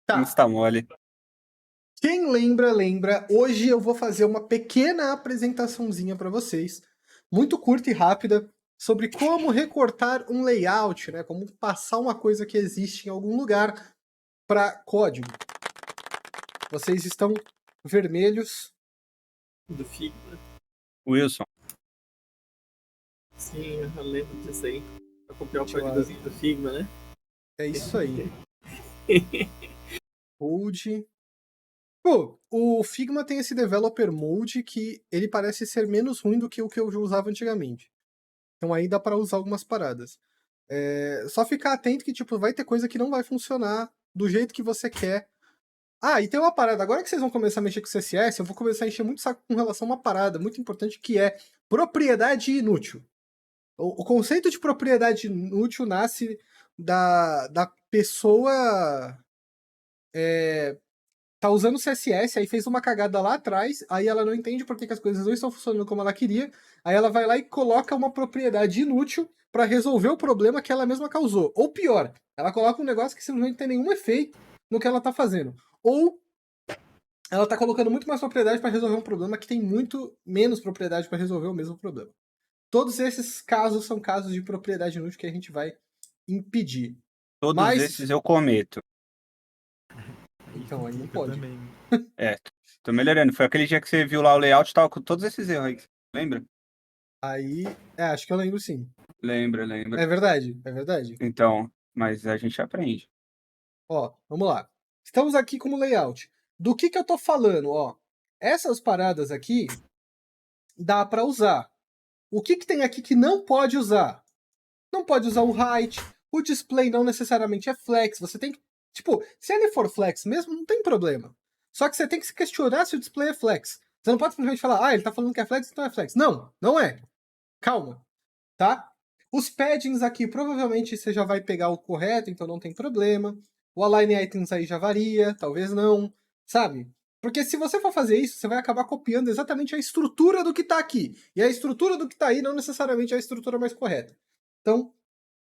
Tá. Está mole. Quem lembra, hoje eu vou fazer uma pequena apresentaçãozinha para vocês, muito curta e rápida, sobre como recortar um layout, né? Como passar uma coisa que existe em algum lugar para código. Vocês estão vermelhos. Do Figma. Wilson. Sim, eu lembro disso aí. Pra copiar o Deixa eu- códigozinho do Figma, né? É isso aí. Mode. Pô, o Figma tem esse Developer Mode que ele parece ser menos ruim do que o que eu já usava antigamente. Então aí dá para usar algumas paradas. Só ficar atento que, tipo, vai ter coisa que não vai funcionar do jeito que você quer. Ah, e tem uma parada. Agora que vocês vão começar a mexer com CSS, eu vou começar a encher muito saco com relação a uma parada muito importante que é propriedade inútil. O conceito de propriedade inútil nasce da pessoa tá usando CSS, aí fez uma cagada lá atrás, aí ela não entende por que as coisas não estão funcionando como ela queria, aí ela vai lá e coloca uma propriedade inútil para resolver o problema que ela mesma causou. Ou pior, ela coloca um negócio que simplesmente não tem nenhum efeito no que ela tá fazendo. Ou ela tá colocando muito mais propriedade para resolver um problema que tem muito menos propriedade para resolver o mesmo problema. Todos esses casos são casos de propriedade inútil que a gente vai impedir. Todos Mas- esses eu cometo. Então, aí não Eu pode. também. Tô melhorando. Foi aquele dia que você viu lá o layout, tava com todos esses erros aí. Lembra? Aí, acho que eu lembro sim. Lembra. É verdade, é verdade. Então, mas a gente aprende. Ó, vamos lá. Estamos aqui como layout. Do que eu tô falando, ó? Essas paradas aqui dá para usar. O que tem aqui que não pode usar? Não pode usar o height. O display não necessariamente é flex. Você tem que, tipo, se ele for flex mesmo, não tem problema. Só que você tem que se questionar se o display é flex. Você não pode simplesmente falar, ele tá falando que é flex, então é flex. Não, não é. Calma, tá? Os paddings aqui, provavelmente você já vai pegar o correto, então não tem problema. O align items aí já varia, talvez não, sabe? Porque se você for fazer isso, você vai acabar copiando exatamente a estrutura do que tá aqui. E a estrutura do que tá aí não necessariamente é a estrutura mais correta. Então,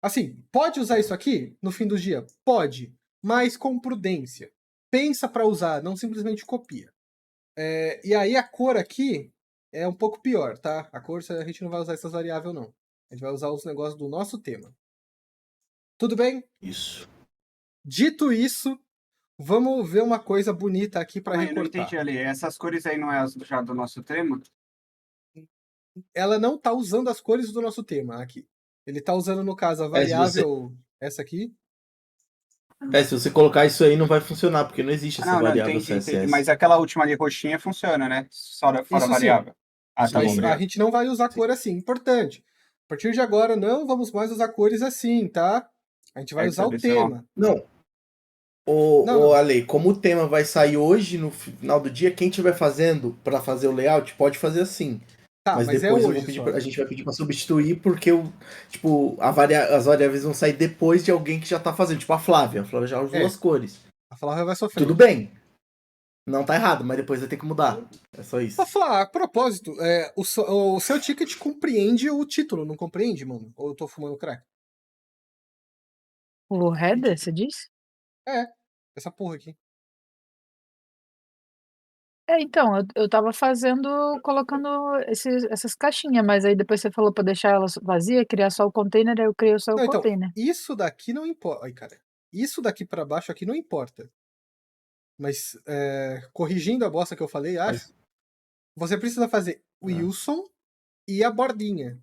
assim, pode usar isso aqui no fim do dia? Pode, mas com prudência. Pensa para usar, não simplesmente copia. E aí a cor aqui é um pouco pior, tá? A cor a gente não vai usar essas variáveis, não. A gente vai usar os negócios do nosso tema. Tudo bem? Isso. Dito isso, vamos ver uma coisa bonita aqui para Calma aí, não recortar. entendi ali. Essas cores aí não é já do nosso tema? Ela não tá usando as cores do nosso tema aqui. Ele tá usando, no caso, a variável essa aqui. Se você colocar isso aí não vai funcionar, porque não existe essa variável entendi. CSS. Mas aquela última ali roxinha funciona, né? Fora Isso sim. variável. Ah, tá Mas bom, a obrigado. gente não vai usar cor assim. Importante. A partir de agora, não vamos mais usar cores assim, tá? A gente vai É, usar o sabe, sei lá. tema. Não. Não. Ale, como o tema vai sair hoje, no final do dia, quem estiver fazendo para fazer o layout, pode fazer assim. Tá, mas mas depois é eu vou hoje pedir só. a gente vai pedir para substituir, porque as variáveis vão sair depois de alguém que já tá fazendo. Tipo a Flávia. A Flávia já usou as cores. A Flávia vai sofrer. Tudo bem. Não tá errado, mas depois vai ter que mudar. É só isso. Pra falar, a propósito, o seu ticket compreende o título, não compreende, mano? Ou eu tô fumando crack? O header, você disse? Essa porra aqui. Então, eu tava colocando essas caixinhas, mas aí depois você falou pra deixar elas vazias, criar só o container, aí eu criei só o Não, então, container. isso daqui não importa. Ai, cara. Isso daqui pra baixo aqui não importa. Mas, corrigindo a bosta que eu falei, acho, você precisa fazer o Wilson e a bordinha.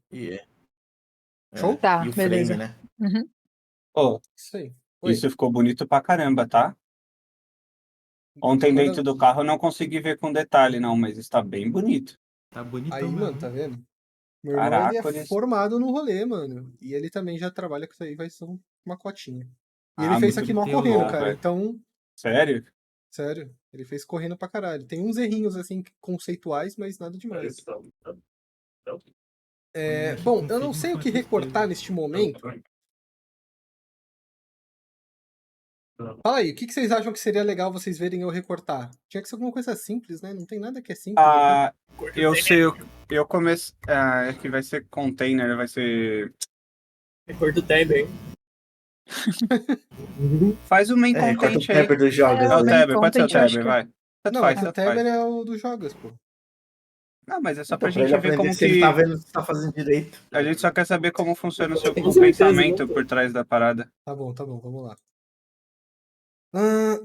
Show? Tá, E o beleza. frame, né? Uhum. Ô, Isso aí. Oi. isso ficou bonito pra caramba, tá? Ontem Manda- dentro do carro eu não consegui ver com detalhe, não, mas está bem bonito. Tá bonitão Aí, mesmo. mano, tá vendo? Meu irmão, ele é Caraca, formado no rolê, mano. E ele também já trabalha com isso aí, vai ser uma cotinha. E ele Ah, fez isso muito aqui mó bem, correndo, bom, cara. velho. Então, Sério? sério, ele fez correndo pra caralho. Tem uns errinhos, assim, conceituais, mas nada demais. Bom, eu não sei o que recortar neste momento. Fala aí, o que vocês acham que seria legal vocês verem eu recortar? Tinha que ser alguma coisa simples, né? Não tem nada que é simples. Ah, eu sei, eu começo. É que vai ser container, vai ser. É cor do tab, hein? Faz o main Enquanto o content aí. Pepper dos jogos. É o main Teber, pode ser o content, eu acho Teber, que- vai. Tanto Não, faz, é que o tanto faz. Teber é o dos jogos, pô. Não, mas é só Então, pra pra ele gente ver aprender como se ele tá que... vendo se tá fazendo direito. A gente só quer saber como funciona o Com o certeza, pensamento não, pô. por trás da parada. Tá bom, vamos lá.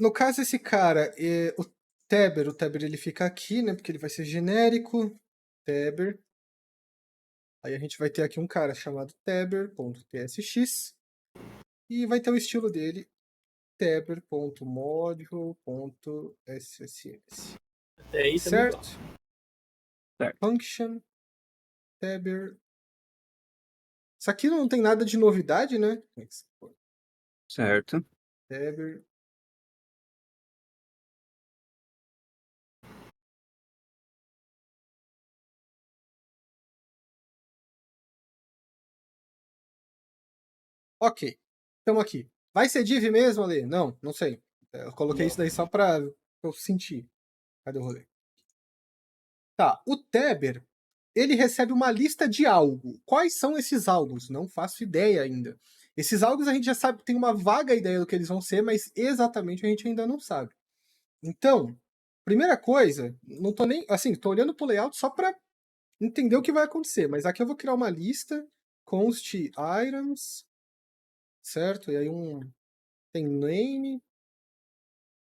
No caso, esse cara, o Teber ele fica aqui, né? Porque ele vai ser genérico. Teber. Aí a gente vai ter aqui um cara chamado Teber.tsx. E vai ter o estilo dele, Teber.module.sss. Até aí tá Certo? muito Certo. Function. Teber. Isso aqui não tem nada de novidade, né? Certo. Teber. Ok. Estamos aqui. Vai ser div mesmo, Ale? Não, não sei. Eu coloquei isso daí só pra eu sentir. Cadê o rolê? Tá, o Teber, ele recebe uma lista de algo. Quais são esses algos? Não faço ideia ainda. Esses algos a gente já sabe, tem uma vaga ideia do que eles vão ser, mas exatamente a gente ainda não sabe. Então, primeira coisa, não tô nem, assim, tô olhando pro layout só pra entender o que vai acontecer, mas aqui eu vou criar uma lista, const items, certo? E aí tem name,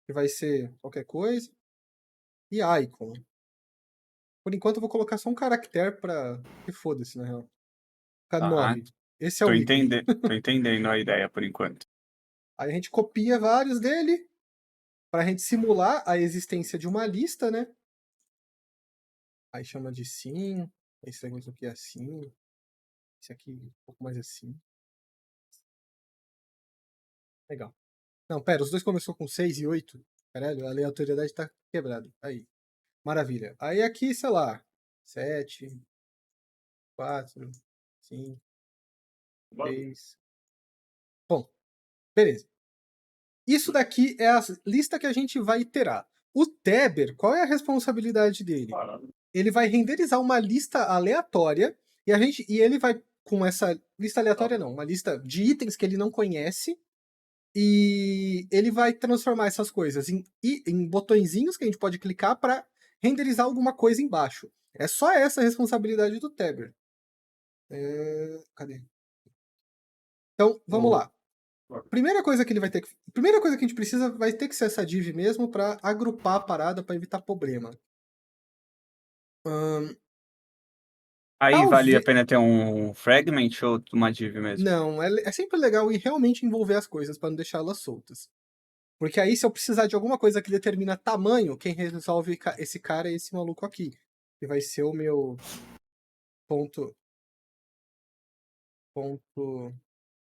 que vai ser qualquer coisa, e icon. Por enquanto eu vou colocar só um caractere pra... que foda-se, na real. Tá. K9. Esse é Tô o ícone. tô entendendo a ideia por enquanto. Aí a gente copia vários dele pra gente simular a existência de uma lista, né? Aí chama de sim, esse aqui é assim, esse aqui um pouco mais assim. Legal. Não, pera, os dois começou com 6 e 8. Caralho, a aleatoriedade tá quebrada. Aí. Maravilha. Aí aqui, sei lá, 7, 4, 5, 3. Bom, beleza. Isso daqui é a lista que a gente vai iterar. O Teber, qual é a responsabilidade dele? Ele vai renderizar uma lista aleatória e ele vai, com essa lista aleatória não, uma lista de itens que ele não conhece, e ele vai transformar essas coisas em botõezinhos que a gente pode clicar para renderizar alguma coisa embaixo. É só essa a responsabilidade do Teber. Cadê? Então, vamos lá. Primeira coisa que a gente precisa vai ter que ser essa div mesmo para agrupar a parada para evitar problema. Aí valia a Talvez... pena ter um fragment ou uma div mesmo? Não, é sempre legal ir realmente envolver as coisas para não deixá-las soltas. Porque aí, se eu precisar de alguma coisa que determina tamanho, quem resolve esse cara é esse maluco aqui. Que vai ser o meu ponto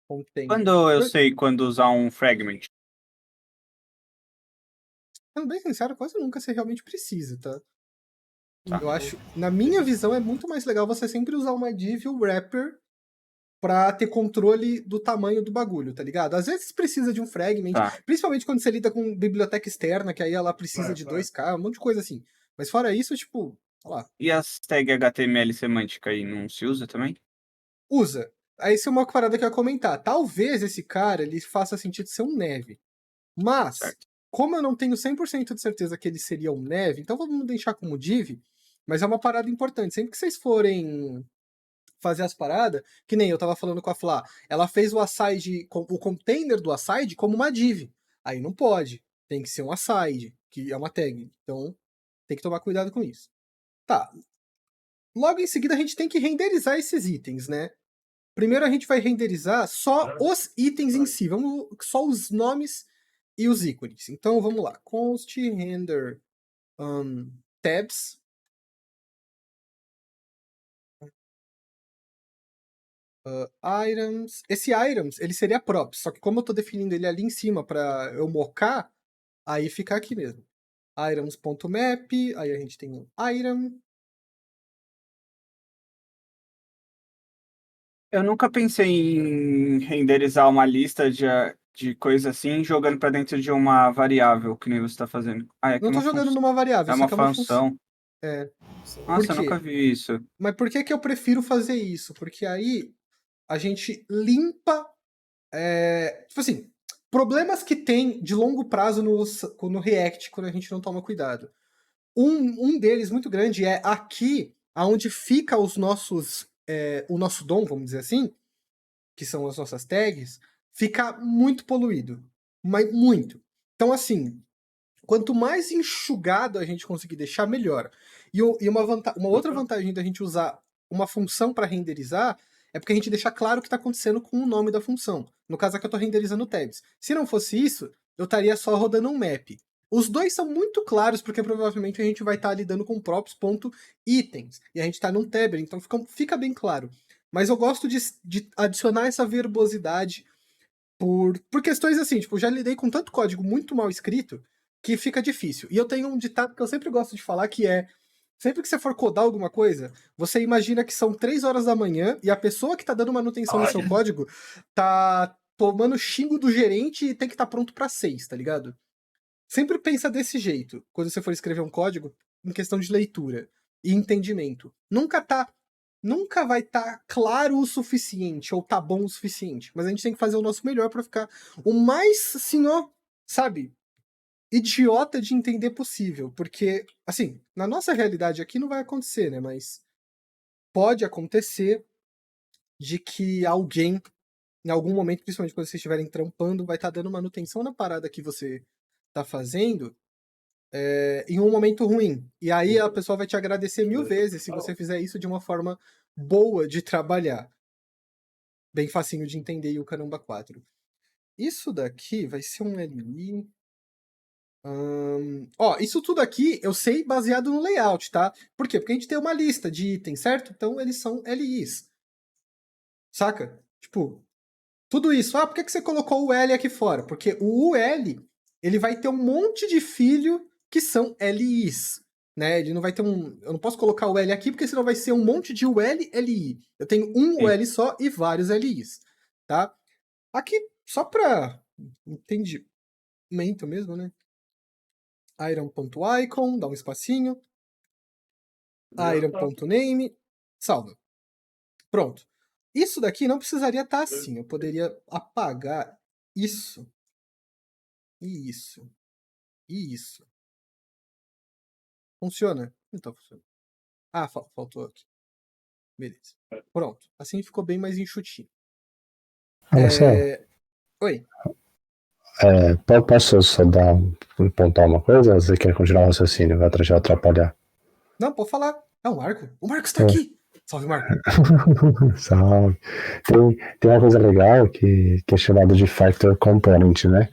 container. Quando eu sei quando usar um fragment? Sendo bem sincero, quase nunca você realmente precisa, tá? Tá. Eu acho, na minha visão, é muito mais legal você sempre usar uma div ou wrapper pra ter controle do tamanho do bagulho, tá ligado? Às vezes precisa de um fragment, Tá. principalmente quando você lida com biblioteca externa, que aí ela precisa de 2K, um monte de coisa assim. Mas fora isso, tipo, olha lá, E as tag HTML semântica aí não se usa também? usa. Aí isso é uma parada que eu ia comentar. Talvez esse cara, ele faça sentido ser um neve. Mas, Certo. como eu não tenho 100% de certeza que ele seria um neve, então vamos deixar como div, mas é uma parada importante. Sempre que vocês forem fazer as paradas, que nem eu tava falando com a Flá, ela fez o aside, o container do aside como uma div. Aí não pode. Tem que ser um aside, que é uma tag. Então, tem que tomar cuidado com isso. Tá. Logo em seguida, a gente tem que renderizar esses itens, né? Primeiro a gente vai renderizar só os itens em si, só os nomes e os ícones. Então vamos lá, const render tabs. Items. Esse items, ele seria props, só que como eu tô definindo ele ali em cima para eu mocar, aí fica aqui mesmo. Items.map, aí a gente tem um item. Eu nunca pensei em renderizar uma lista de coisa assim, jogando pra dentro de uma variável, que nem você tá fazendo. Ah, é que Não é tô uma jogando função. numa variável, É isso uma aqui é uma função. função. É. bom. Nossa, Por eu nunca quê? vi isso. Mas por que que eu prefiro fazer isso? Porque aí a gente limpa Tipo assim, problemas que tem de longo prazo no React quando a gente não toma cuidado. Um deles muito grande é aqui, aonde fica o nosso DOM, vamos dizer assim, que são as nossas tags, fica muito poluído. Mas muito. Então, assim, quanto mais enxugado a gente conseguir deixar, melhor. E uma outra vantagem da gente usar uma função para renderizar é porque a gente deixa claro o que está acontecendo com o nome da função. No caso aqui eu estou renderizando tabs. Se não fosse isso, eu estaria só rodando um map. Os dois são muito claros, porque provavelmente a gente vai estar lidando com props.itens. E a gente está num tab, então fica bem claro. Mas eu gosto de adicionar essa verbosidade por questões assim, tipo, já lidei com tanto código muito mal escrito que fica difícil. E eu tenho um ditado que eu sempre gosto de falar, que é: sempre que você for codar alguma coisa, você imagina que são 3 horas da manhã e a pessoa que tá dando manutenção no seu código tá tomando xingo do gerente e tem que estar pronto pra 6, tá ligado? Sempre pensa desse jeito, quando você for escrever um código, em questão de leitura e entendimento. Nunca vai estar claro o suficiente, ou tá bom o suficiente. Mas a gente tem que fazer o nosso melhor pra ficar o mais, assim, ó, sabe, idiota de entender possível. Porque, assim, na nossa realidade aqui não vai acontecer, né? Mas pode acontecer de que alguém, em algum momento, principalmente quando vocês estiverem trampando, vai estar dando manutenção na parada que você tá fazendo em um momento ruim. E aí a pessoa vai te agradecer 1000 vezes se você fizer isso de uma forma boa de trabalhar. Bem facinho de entender e o caramba 4. Isso daqui vai ser um LI. Isso tudo aqui eu sei baseado no layout, tá? Por quê? Porque a gente tem uma lista de itens, certo? Então eles são LIs. Saca? Tipo, tudo isso. Por que você colocou o L aqui fora? Porque o UL, ele vai ter um monte de filho que são LIs. Né? Ele não vai ter eu não posso colocar o L aqui, porque senão vai ser um monte de UL, LI. Eu tenho um UL só e vários LIs. Tá? Aqui, só pra entendimento mesmo, né? Iron.icon, dá um espacinho. Iron.name, salva. Pronto. Isso daqui não precisaria estar assim. Eu poderia apagar isso. E isso. E isso. Funciona? Não tá funcionando. Faltou aqui. Beleza. Pronto. Assim ficou bem mais enxutinho. Marcelo, Oi. posso só pontuar uma coisa? Você quer continuar o raciocínio? Vai atrapalhar. Não, pode falar. É o Marco. O Marco está aqui. Salve, Marco. Salve. Tem uma coisa legal que é chamada de Factor Component, né?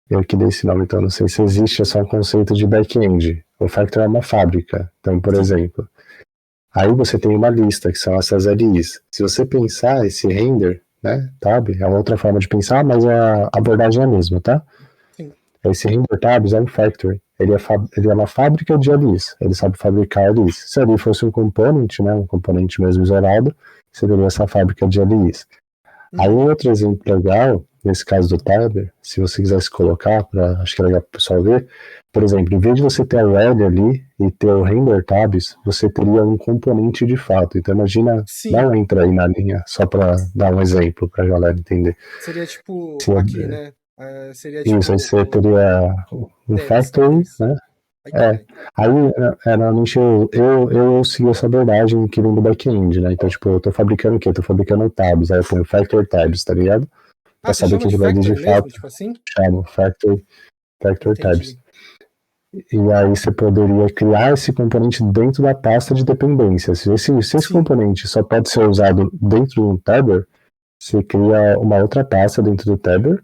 Eu que dei esse nome, então não sei se existe, é só um conceito de back-end. O Factor é uma fábrica. Então, por exemplo, aí você tem uma lista, que são essas LIs. Se você pensar esse render, né, tab, é uma outra forma de pensar, mas a abordagem é a mesma, tá? Sim. Esse render tabs é um factory. Ele é uma fábrica de LIs. Ele sabe fabricar LIs. Se ali fosse um component, né, um componente mesmo isolado, seria essa fábrica de LIs. Aí outro exemplo legal, nesse caso do tab, se você quisesse colocar, acho que é legal para o pessoal ver, por exemplo, em vez de você ter o L ali e ter o render tabs, você teria um componente de fato. Então imagina, não entra aí na linha, só para dar um exemplo para a galera entender. Seria tipo aqui, né? Seria tipo isso, aí você teria um factory, né? Aí normalmente eu sigo essa abordagem que vem do back-end, né? Então, tipo, eu tô fabricando o quê? Eu tô fabricando tabs, aí eu ponho factor tabs, tá ligado? Pra saber que ele vai de fato. Tipo assim? Chamo factor tabs. E aí você poderia criar esse componente dentro da pasta de dependência. Se esse componente só pode ser usado dentro de um tabber, você cria uma outra pasta dentro do tabber,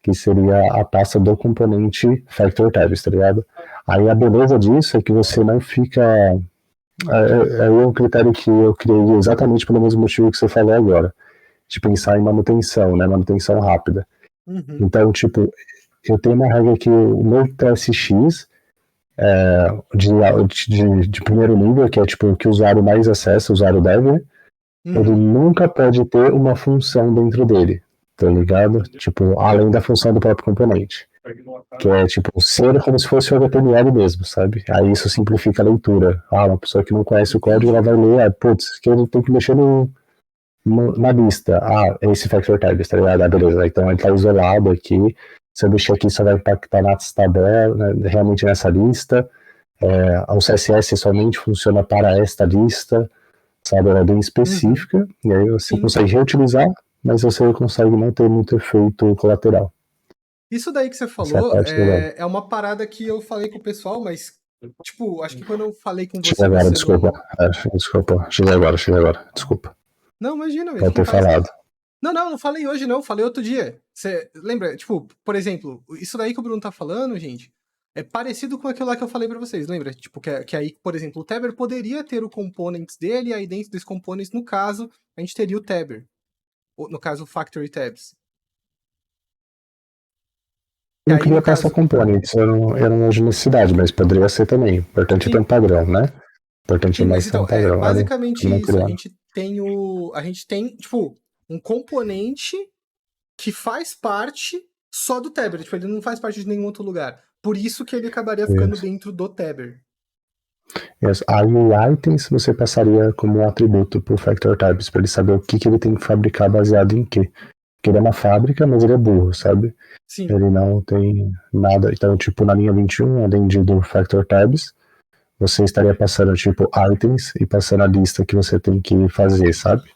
que seria a pasta do componente factor tabs, tá ligado? Aí a beleza disso é que você não fica... É um critério que eu criei exatamente pelo mesmo motivo que você falou agora, de pensar em manutenção, né? Manutenção rápida. Então, tipo, eu tenho uma regra que o meu TSX de primeiro nível, que é tipo o que o usuário mais acessa, o usuário dev, né? Ele nunca pode ter uma função dentro dele, tá ligado? Tipo, além da função do próprio componente. Que é tipo, ser como se fosse o HTML mesmo, sabe? Aí isso simplifica a leitura. Uma pessoa que não conhece o código, ela vai ler, putz, que ele tem que mexer no na lista, esse factor tabs, tá ligado? Beleza, então ele tá isolado aqui. Se eu mexer aqui, só vai impactar nas tabelas, né, realmente nessa lista. O CSS somente funciona para esta lista, sabe? Ela é bem específica, e aí você consegue reutilizar, mas você consegue não ter muito efeito colateral. Isso daí que você falou é uma parada que eu falei com o pessoal, mas, tipo, acho que quando eu falei com você... Cheguei agora, você desculpa. Cheguei agora, desculpa. Não, imagina, Pode ter falado. Não falei hoje não, falei outro dia. Você lembra, tipo, por exemplo, isso daí que o Bruno tá falando, gente, é parecido com aquilo lá que eu falei pra vocês, lembra? Tipo, que aí, por exemplo, o Tabber poderia ter o components dele, e aí dentro desse components, no caso, a gente teria o Tabber. No caso, o Factory Tabs. Eu não queria passar components, eu não vejo necessidade, mas poderia ser também. Importante é ter um padrão, né? Importante é mais ter um padrão. Basicamente isso, a gente tem, tipo, um componente que faz parte só do Tabber, tipo, ele não faz parte de nenhum outro lugar. Por isso que ele acabaria ficando dentro do Tabber. Aí o items você passaria como um atributo pro Factor Tabs, pra ele saber o que ele tem que fabricar baseado em quê. Porque ele é uma fábrica, mas ele é burro, sabe? Sim. Ele não tem nada. Então, tipo, na linha 21, além do Factor Tabs, você estaria passando, tipo, items e passando a lista que você tem que fazer, sabe?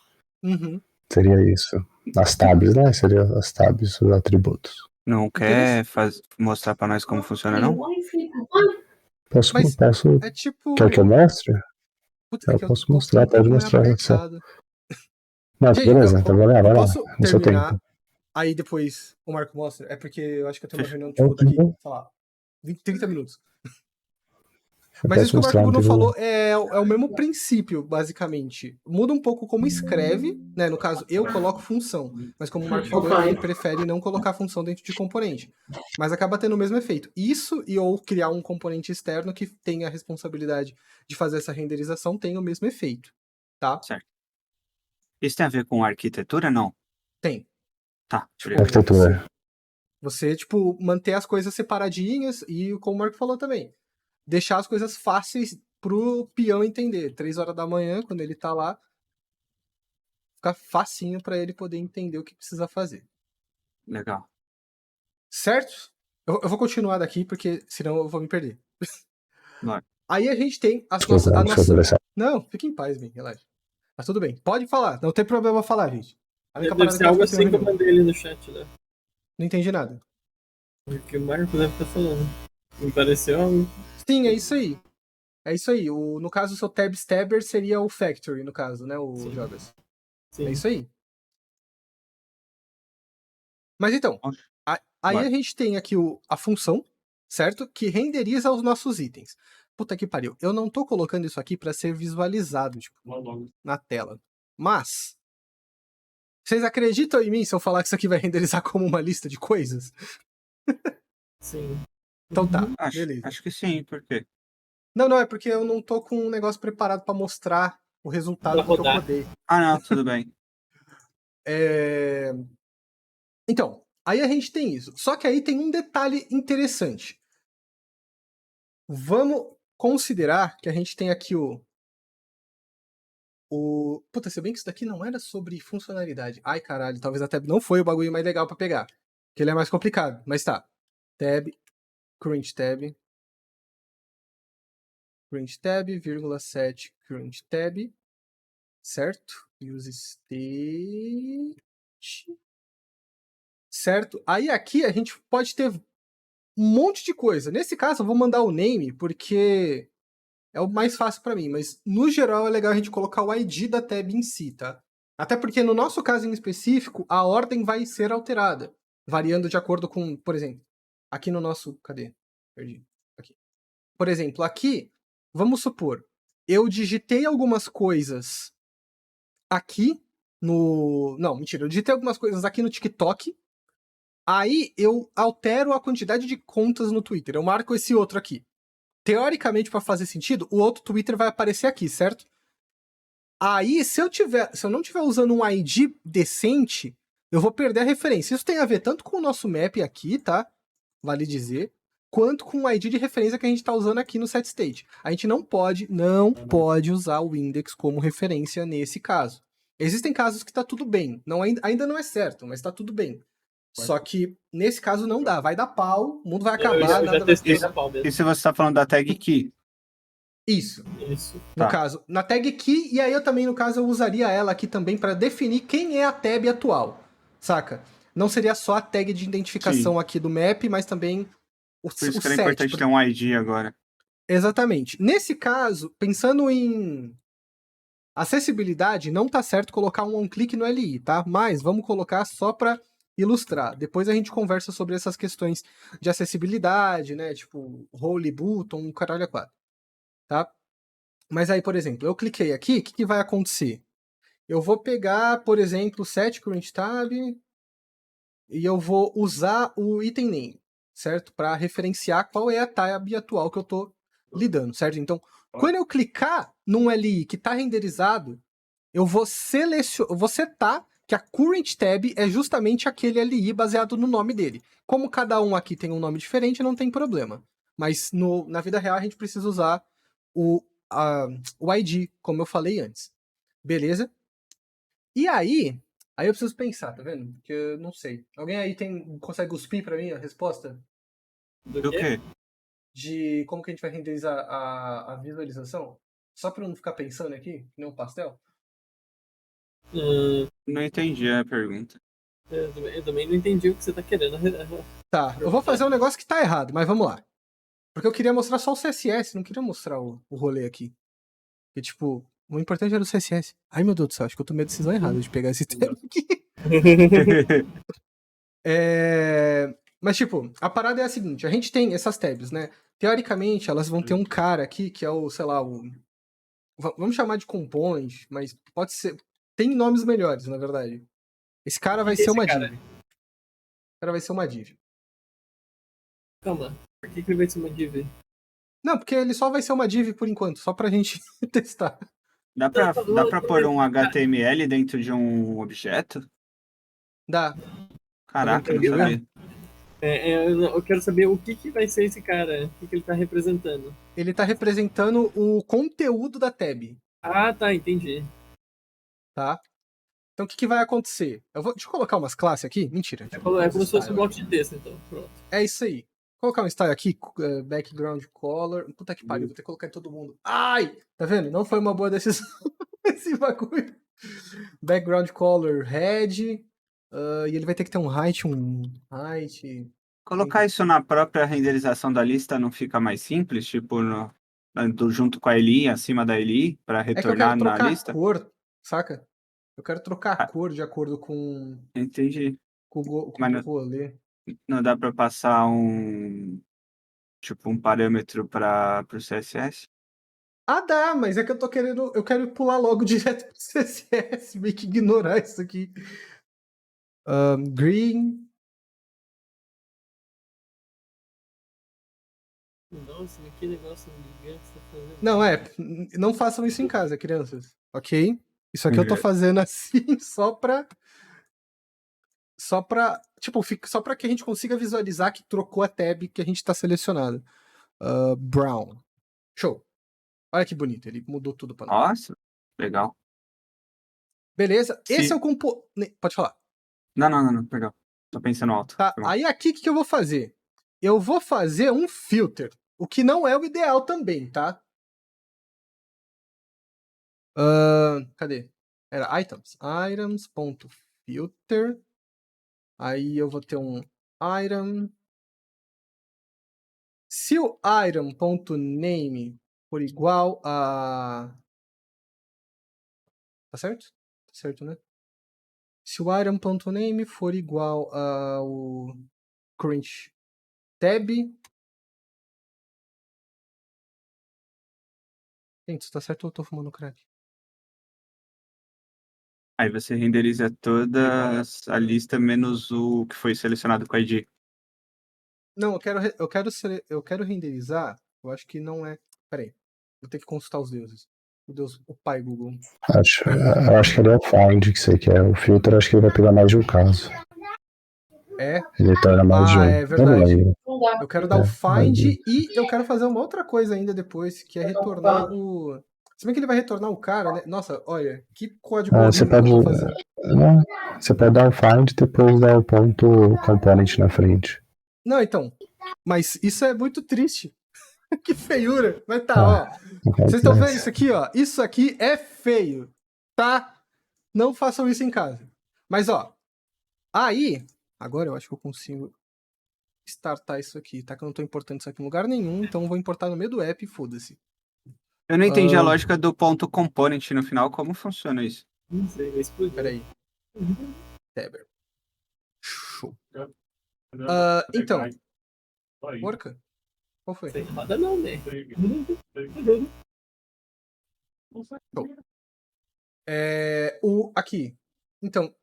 Seria isso. As tabs, né? Seria as tabs, os atributos. Não quer mostrar pra nós como funciona, não? Posso. É tipo... Quer que eu mostre? Puta, eu posso mostrar, pode mostrar. Não, gente, beleza, então vai lá, no seu tempo. Aí depois o Marco mostra, é porque eu acho que eu tenho uma reunião, tipo, daqui, sei lá, 30 minutos. Mas isso que o Marco Bruno falou é o mesmo princípio, basicamente. Muda um pouco como escreve, né? No caso, eu coloco função. Mas como o Marco falou, ele prefere não colocar função dentro de componente. Mas acaba tendo o mesmo efeito. Isso ou criar um componente externo que tenha a responsabilidade de fazer essa renderização tem o mesmo efeito, tá? Certo. Isso tem a ver com arquitetura, não? Tem. Tá. Arquitetura. Você, tipo, manter as coisas separadinhas e, como o Marco falou também, deixar as coisas fáceis pro peão entender. 3 horas da manhã, quando ele tá lá, fica facinho pra ele poder entender o que precisa fazer. Legal. Certo? Eu vou continuar daqui, porque senão eu vou me perder. Vai. Aí a gente tem a nossa... Não, fique em paz, bem, relaxa. Mas tudo bem, pode falar, não tem problema falar, gente. Deve ser algo assim que eu mandei ali no chat, né? Não entendi nada. O que o Marco deve estar falando. Me pareceu algo... Sim, é isso aí. É isso aí. No caso, o seu Tabber seria o Factory, no caso, né, o Jogas? Sim. É isso aí. Mas então, aí a gente tem aqui a função, certo? Que renderiza os nossos itens. Puta que pariu. Eu não tô colocando isso aqui pra ser visualizado, tipo, na tela. Mas, vocês acreditam em mim se eu falar que isso aqui vai renderizar como uma lista de coisas? Sim. Então tá, beleza. Acho que sim, por quê? Não, é porque eu não tô com um negócio preparado pra mostrar o resultado que eu rodei. Não, tudo bem. Então, aí a gente tem isso. Só que aí tem um detalhe interessante. Vamos considerar que a gente tem aqui Puta, se bem que isso daqui não era sobre funcionalidade. Ai, caralho, talvez até não foi o bagulho mais legal pra pegar. Que ele é mais complicado, mas tá. Tab, current tab, vírgula 7, current tab, certo? Use state, certo? Aí aqui a gente pode ter um monte de coisa. Nesse caso eu vou mandar o name porque é o mais fácil pra mim, mas no geral é legal a gente colocar o ID da tab em si, tá? Até porque no nosso caso em específico, a ordem vai ser alterada, variando de acordo com, por exemplo, aqui no nosso... Cadê? Perdi. Aqui. Por exemplo, aqui, vamos supor, eu digitei algumas coisas aqui no... Não, mentira, eu digitei algumas coisas aqui no TikTok, aí eu altero a quantidade de contas no Twitter, eu marco esse outro aqui. Teoricamente, para fazer sentido, o outro Twitter vai aparecer aqui, certo? Aí, se eu não estiver usando um ID decente, eu vou perder a referência. Isso tem a ver tanto com o nosso map aqui, tá? Vale dizer, quanto com o ID de referência que a gente está usando aqui no setState. A gente não pode usar o index como referência nesse caso. Existem casos que tá tudo bem. Ainda não é certo, mas tá tudo bem. Só que nesse caso não dá. Vai dar pau, o mundo vai acabar, Eu já nada vai testei funcionar. na pau mesmo. E se você tá falando da tag key? Isso. Isso. No Tá. caso, na tag key, e aí eu também, no caso, eu usaria ela aqui também para definir quem é a tab atual, saca? Não seria só a tag de identificação aqui do map, mas também o Por isso que era set. importante ter um ID agora. Exatamente. Nesse caso, pensando em acessibilidade, não tá certo colocar um on-click no LI, tá? Mas vamos colocar só para ilustrar. Depois a gente conversa sobre essas questões de acessibilidade, né? Tipo, role button, caralho a quatro, tá? Mas aí, por exemplo, eu cliquei aqui, o que vai acontecer? Eu vou pegar, por exemplo, set current tab e eu vou usar o item name, certo? Para referenciar qual é a tab atual que eu estou lidando, certo? Então, quando eu clicar num LI que está renderizado, eu vou setar que a current tab é justamente aquele LI baseado no nome dele. Como cada um aqui tem um nome diferente, não tem problema. Mas na vida real a gente precisa usar o ID, como eu falei antes. Beleza? E aí eu preciso pensar, tá vendo? Porque eu não sei. Alguém aí consegue cuspir pra mim a resposta? Do quê? De como que a gente vai renderizar a visualização? Só pra eu não ficar pensando aqui, que nem um pastel? Não entendi a pergunta. Eu também não entendi o que você tá querendo. Tá, eu vou fazer um negócio que tá errado, mas vamos lá. Porque eu queria mostrar só o CSS, não queria mostrar o rolê aqui. E tipo, o importante era o CSS. Ai meu Deus do céu, acho que eu tomei a decisão errada de pegar esse termo aqui. Mas, tipo, a parada é a seguinte: a gente tem essas tabs, né? Teoricamente, elas vão ter um cara aqui que é o, sei lá, vamos chamar de component, mas pode ser. Tem nomes melhores, na verdade. Esse cara vai ser uma div. O cara vai ser uma div. Calma, por que ele vai ser uma div? Não, porque ele só vai ser uma div por enquanto, só pra gente testar. Dá pra pôr um HTML dentro de um objeto? Dá. Caraca, eu não Entendeu? sabia. Eu quero saber o que vai ser esse cara, o que ele tá representando. Ele tá representando o conteúdo da tab, Ah, tá, entendi. tá? Então o que vai acontecer? Deixa eu colocar umas classes aqui. Mentira. É como se fosse um bloco de texto, então. Pronto. É isso aí. Vou colocar um style aqui, background color. Puta que pariu, vou ter que colocar em todo mundo. Ai! Tá vendo? Não foi uma boa decisão esse bagulho. Background color red. E ele vai ter que ter um height, Colocar isso na própria renderização da lista não fica mais simples? Tipo, junto com a LI, acima da LI, para É que eu retornar quero na trocar lista? a cor, saca? Eu quero trocar a Ah. cor de acordo com Entendi. o Mas rolê. não dá para passar um parâmetro para o CSS? Ah, dá, mas é que eu quero pular logo direto pro CSS, meio que ignorar isso aqui. Green. Nossa, mas que negócio gigante você tá fazendo. Não façam isso em casa, crianças, ok? Isso aqui eu tô fazendo assim só pra, tipo, só pra que a gente consiga visualizar que trocou a tab que a gente tá selecionando. Brown. Show. Olha que bonito, ele mudou tudo pra nós. Nossa, legal. Beleza, esse é o Pode falar. Não, perdão. Tô pensando alto. Tá, aí aqui o que eu vou fazer? Eu vou fazer um filter, o que não é o ideal também, tá? Cadê? Era items.filter. Aí eu vou ter um item. Se o item.name for igual a... Tá certo? Tá certo, né? Se o item.name for igual ao current tab... Gente, isso tá certo ou eu tô fumando crack? Aí você renderiza toda a lista menos o que foi selecionado com a ID. Não, eu quero renderizar. Eu acho que não é. Peraí. Vou ter que consultar os deuses. O Deus, o pai Google. Eu acho que ele é o find que você quer. O filter, acho que ele vai pegar mais de um caso. É? Ele torna mais de um. É verdade. Eu não lembro. Eu quero dar o find e eu quero fazer uma outra coisa ainda depois, que é retornar Se bem que ele vai retornar o cara, né? Nossa, olha, que código Você horrível que eu tô pode, fazendo. você pode dar o find e depois dar o ponto component na frente. Não, então. Mas isso é muito triste. Que feiura. Mas tá, ó. Vocês estão vendo isso aqui, ó? Isso aqui é feio, tá? Não façam isso em casa. Mas, ó. Aí, agora eu acho que eu consigo startar isso aqui, tá? Que eu não tô importando isso aqui em lugar nenhum, então eu vou importar no meio do app e foda-se. Eu não entendi a lógica do ponto component no final. Como funciona isso? Não sei, vai explodir. Peraí. Teber. Show. Então. Porca? Qual foi? Sem roda não, né? Aqui. Então.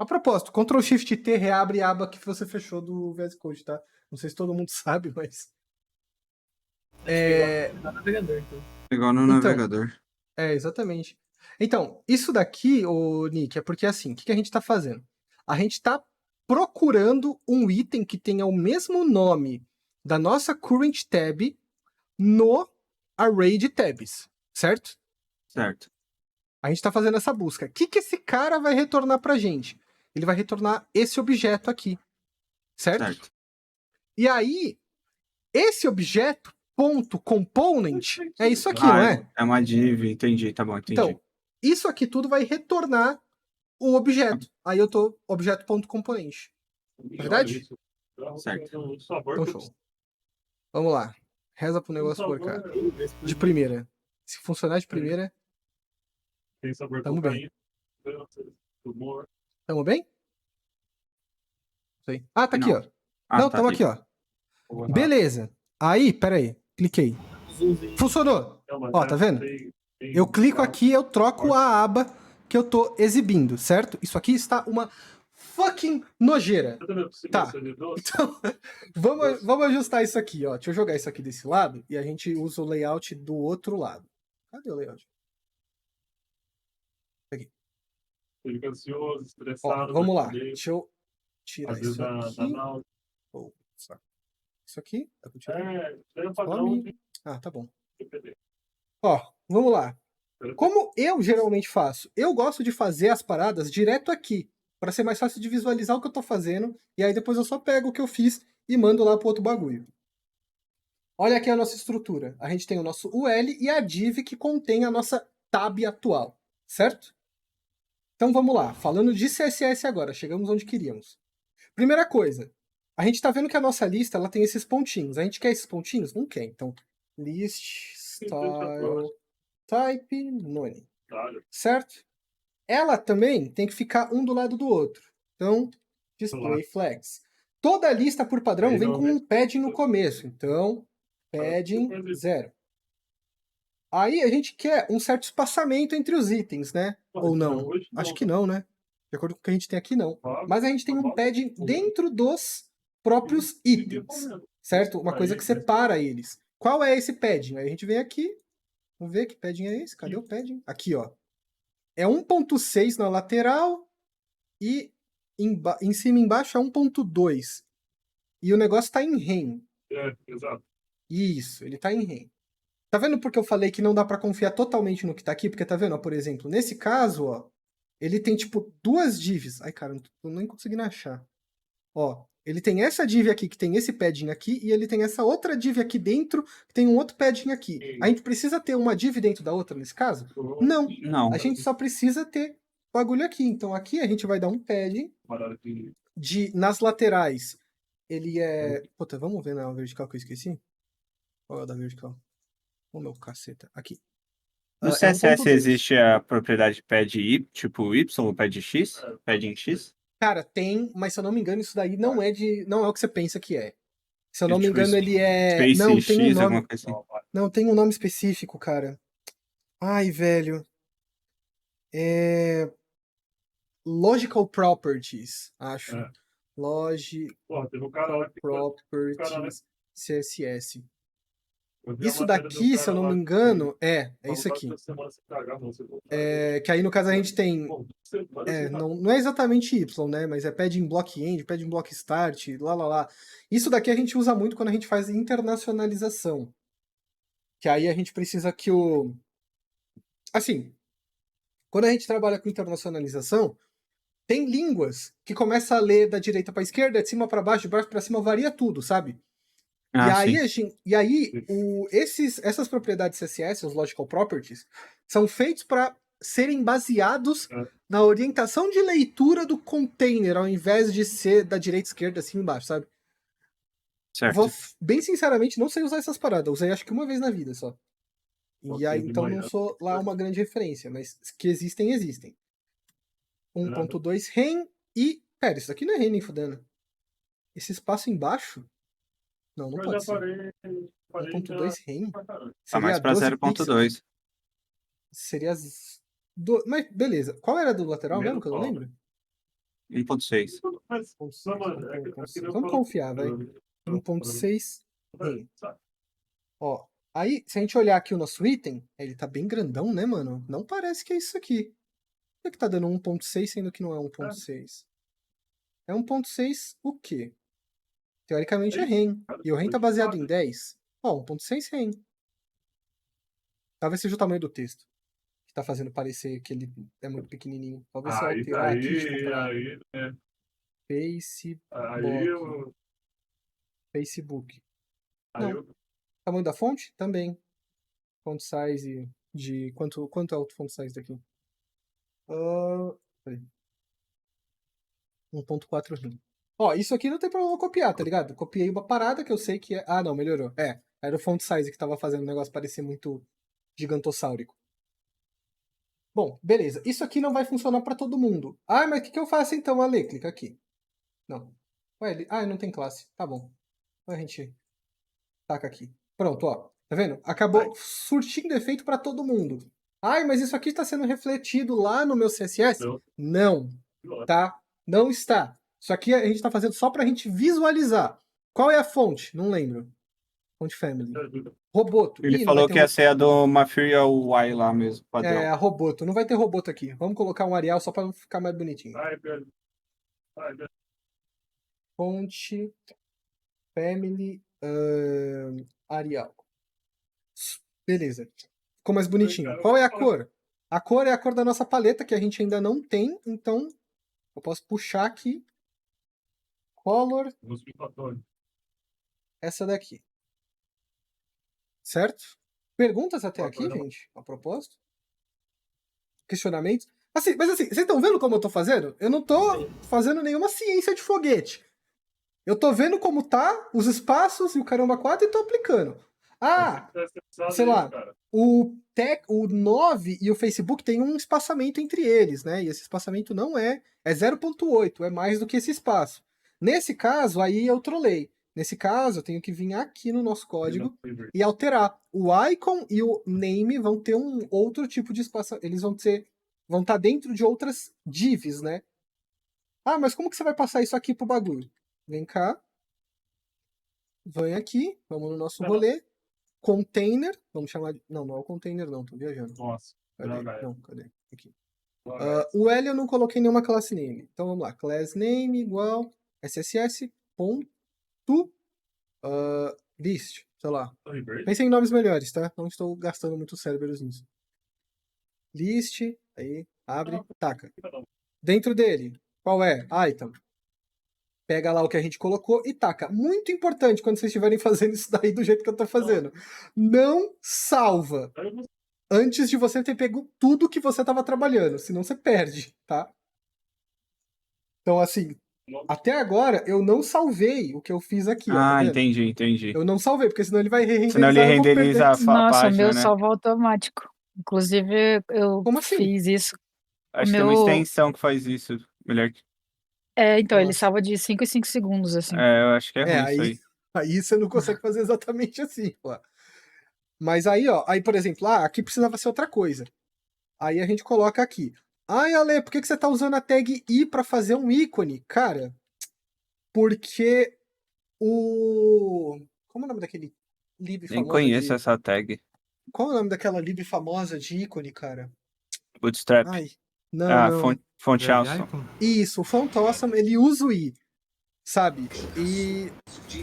A propósito, Ctrl Shift T reabre a aba que você fechou do VS Code, tá? Não sei se todo mundo sabe, mas. No navegador, então. Igual no navegador. Exatamente. Então, isso daqui, ô Nick, é porque assim, o que a gente tá fazendo? A gente tá procurando um item que tenha o mesmo nome da nossa current tab no array de tabs, certo? Certo. A gente tá fazendo essa busca. O que esse cara vai retornar pra gente? Ele vai retornar esse objeto aqui, certo? E aí, esse objeto, ponto component, é isso aqui, não é? É uma div, entendi, tá bom, entendi. Então, isso aqui tudo vai retornar o objeto. Aí eu tô objeto.componente. Verdade? Certo. Então, show. Vamos lá. Reza pro negócio por cá. De primeira. Se funcionar de primeira, tamo bem. Tamo bem? Sei. Ah, tá aqui, ó. Não, tamo aqui, ó. Beleza. Aí, peraí. Cliquei. Funcionou. Ó, tá vendo? Eu clico aqui, eu troco a aba que eu tô exibindo, certo? Isso aqui está uma fucking nojeira. Tá. Então, vamos ajustar isso aqui, ó. Deixa eu jogar isso aqui desse lado e a gente usa o layout do outro lado. Cadê o layout? Aqui. Fica ansioso, estressado. Ó, vamos lá. Deixa eu tirar isso aqui. Isso aqui? Dá pra tirar? É o padrão. Ah, tá bom. Ó, vamos lá. Como eu geralmente faço? Eu gosto de fazer as paradas direto aqui, para ser mais fácil de visualizar o que eu tô fazendo, e aí depois eu só pego o que eu fiz e mando lá pro outro bagulho. Olha aqui a nossa estrutura. A gente tem o nosso UL e a div que contém a nossa tab atual, certo? Então vamos lá, falando de CSS agora, chegamos onde queríamos. Primeira coisa, a gente tá vendo que a nossa lista ela tem esses pontinhos. A gente quer esses pontinhos? Não quer. Então, list, style, type, none. Certo? Ela também tem que ficar um do lado do outro. Então, display flags. Toda lista, por padrão, vem com um padding no começo. Então, padding 0. Aí a gente quer um certo espaçamento entre os itens, né? Ou não? Acho que não, né? De acordo com o que a gente tem aqui, não. Mas a gente tem um padding dentro dos próprios itens, certo? Uma coisa que separa eles. Qual é esse padding? Aí a gente vem aqui, vamos ver que padding é esse? Cadê o padding? Aqui, ó. É 1.6 na lateral e em cima e embaixo é 1.2. E o negócio tá em rem. Exato. Isso, ele tá em rem. Tá vendo porque eu falei que não dá pra confiar totalmente no que tá aqui? Porque tá vendo, ó, por exemplo, nesse caso, ó, ele tem, tipo, duas divs. Ai, cara, não tô nem conseguindo achar. Ó, ele tem essa div aqui, que tem esse padding aqui, e ele tem essa outra div aqui dentro, que tem um outro padding aqui. A gente precisa ter uma div dentro da outra nesse caso? Não. Não. A gente só precisa ter bagulho aqui. Então aqui a gente vai dar um padding nas laterais. Ele é... Puta, vamos ver na vertical que eu esqueci? Qual é o da vertical? Ô, meu caceta. Aqui. No CSS existe a propriedade pad Y, tipo Y, pad X, padding X? Cara, tem, mas se eu não me engano, isso daí não é o que você pensa que é. Se eu não me engano, ele é... Space Não, tem um X, nome... alguma coisa assim. Não, tem um nome específico, cara. Ai, velho. É... Logical Properties, acho. Logical Teve um cara lá que... Properties CSS. Isso daqui, se eu não me engano, é isso aqui. Que aí, no caso, a gente tem... não é exatamente Y, né? Mas é padding block end, padding block start, lá. Isso daqui a gente usa muito quando a gente faz internacionalização. Que aí a gente precisa que o... Assim, quando a gente trabalha com internacionalização, tem línguas que começa a ler da direita para esquerda, de cima para baixo, de baixo para cima, varia tudo, sabe? E Ah, aí, sim. essas propriedades CSS, os Logical Properties, são feitos para serem baseados na orientação de leitura do container, ao invés de ser da direita, esquerda, cima e embaixo, sabe? Certo. Bem sinceramente, não sei usar essas paradas. Usei acho que uma vez na vida só. E aí, de então, não manhã. sou lá uma grande referência, mas que existem, existem. 1.2 REN e... Pera, isso daqui não é REN nem fudendo. Esse espaço embaixo? Não, não Mas pode já ser. parei 1.2 REN? pra caralho. Tá Seria mais pra 12 pixels. 0.2. Seria Mas beleza. Qual era do lateral mesmo, Primeiro que eu não pau. lembro? 1.6. 1.6. 1.6. Não, mano, é que 1.6. eu Vamos falo- confiar, vai. 1.6 REN. Sabe? Ó, aí, se a gente olhar aqui o nosso item, ele tá bem grandão, né, mano? Não parece que é isso aqui. Por que tá dando 1.6 sendo que não é 1.6? É 1.6 o quê? Teoricamente é REN. E o REN tá baseado em 10. Ó, 1.6 REN. Talvez seja o tamanho do texto que tá fazendo parecer que ele é muito pequenininho. Talvez se eu alterar aqui, tipo, pra Aí eu. Facebook. Aí Não. eu. Tamanho da fonte? Também. Font size de... Quanto é o font size daqui? Peraí. 1.4 REN. Ó, isso aqui não tem problema copiar, tá ligado? Copiei uma parada que eu sei que é... Ah, não, melhorou. Era o font size que tava fazendo o negócio parecer muito gigantossáurico. Bom, beleza. Isso aqui não vai funcionar pra todo mundo. Ah, mas o que eu faço então, Ale? Clica aqui. Não. Ué, não tem classe. Tá bom. A gente taca aqui. Pronto, ó. Tá vendo? Acabou surtindo efeito pra todo mundo. Ai, mas isso aqui está sendo refletido lá no meu CSS? Não. Tá? Não está. Isso aqui a gente está fazendo só pra gente visualizar. Qual é a fonte? Não lembro. Fonte Family. Roboto. Ele Ih, não vai falou ter que ia ser a do Material Y lá mesmo, padrão. a Roboto. Não vai ter Roboto aqui. Vamos colocar um Arial só para ficar mais bonitinho. Fonte Family Arial. Beleza. Ficou mais bonitinho. Qual é a cor? A cor é a cor da nossa paleta, que a gente ainda não tem, então eu posso puxar aqui. Color. Essa daqui. Certo? Perguntas até aqui, gente? A propósito? Questionamentos? Assim, mas assim, vocês estão vendo como eu tô fazendo? Eu não tô fazendo nenhuma ciência de foguete. Eu tô vendo como tá os espaços e o caramba 4 e tô aplicando. Ah, sei lá, o 9 e o Facebook tem um espaçamento entre eles, né? E esse espaçamento não é 0.8, é mais do que esse espaço. Nesse caso, aí eu trolei. Nesse caso, eu tenho que vir aqui no nosso código e alterar. O icon e o name vão ter um outro tipo de espaçamento. Eles vão estar dentro de outras divs, né? Ah, mas como que você vai passar isso aqui pro bagulho? Vem cá. Vem aqui, vamos no nosso rolê. Container, vamos chamar de... Não, não é o container não, tô viajando. Nossa. Cadê? Não, cadê? Aqui. O L eu não coloquei nenhuma classe name. Então vamos lá. Class name igual SSS.list. Sei lá. Pensem em nomes melhores, tá? Não estou gastando muito cérebros nisso. List, aí, abre, taca. Dentro dele, qual é? Item. Pega lá o que a gente colocou e taca. Muito importante quando vocês estiverem fazendo isso daí do jeito que eu tô fazendo. Não salva antes de você ter pego tudo que você estava trabalhando, senão você perde, tá? Então, assim, até agora eu não salvei o que eu fiz aqui, ó, tá vendo? Entendi. Eu não salvei, porque senão ele vai Senão ele re-renderizar e eu vou renderiza perder. a Nossa, o página, meu né? salva automático. Inclusive, eu Como assim? fiz isso. Acho que tem uma extensão que faz isso. Melhor que... Então, ele Nossa. salva de 5 em 5 segundos, assim. eu acho que é ruim isso aí. Aí você não consegue fazer exatamente assim, pô. Mas aí, ó, aí, por exemplo, aqui precisava ser outra coisa. Aí a gente coloca aqui. Ai, Ale, por que você tá usando a tag i pra fazer um ícone? Cara, porque como é o nome daquele lib Nem famosa conheço de... essa tag. Qual é o nome daquela lib famosa de ícone, cara? Bootstrap. Ai, não. Font Awesome. Isso, o Font Awesome, ele usa o i. sabe? E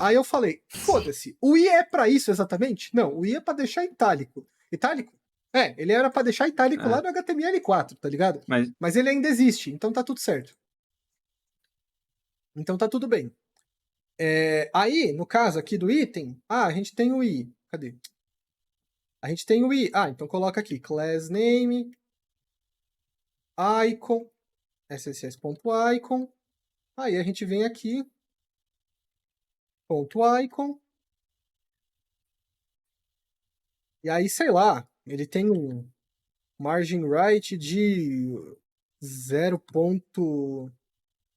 aí eu falei, foda-se, o I é pra isso exatamente? Não, o I é pra deixar itálico. Itálico? É, ele era pra deixar itálico lá no HTML4, tá ligado? Mas ele ainda existe, então tá tudo certo. Então tá tudo bem. Aí, no caso aqui do item, a gente tem o I. Cadê? A gente tem o I. Então coloca aqui, class name, icon, css.icon. Aí a gente vem aqui, ponto icon. E aí, sei lá, ele tem um margin right de 0.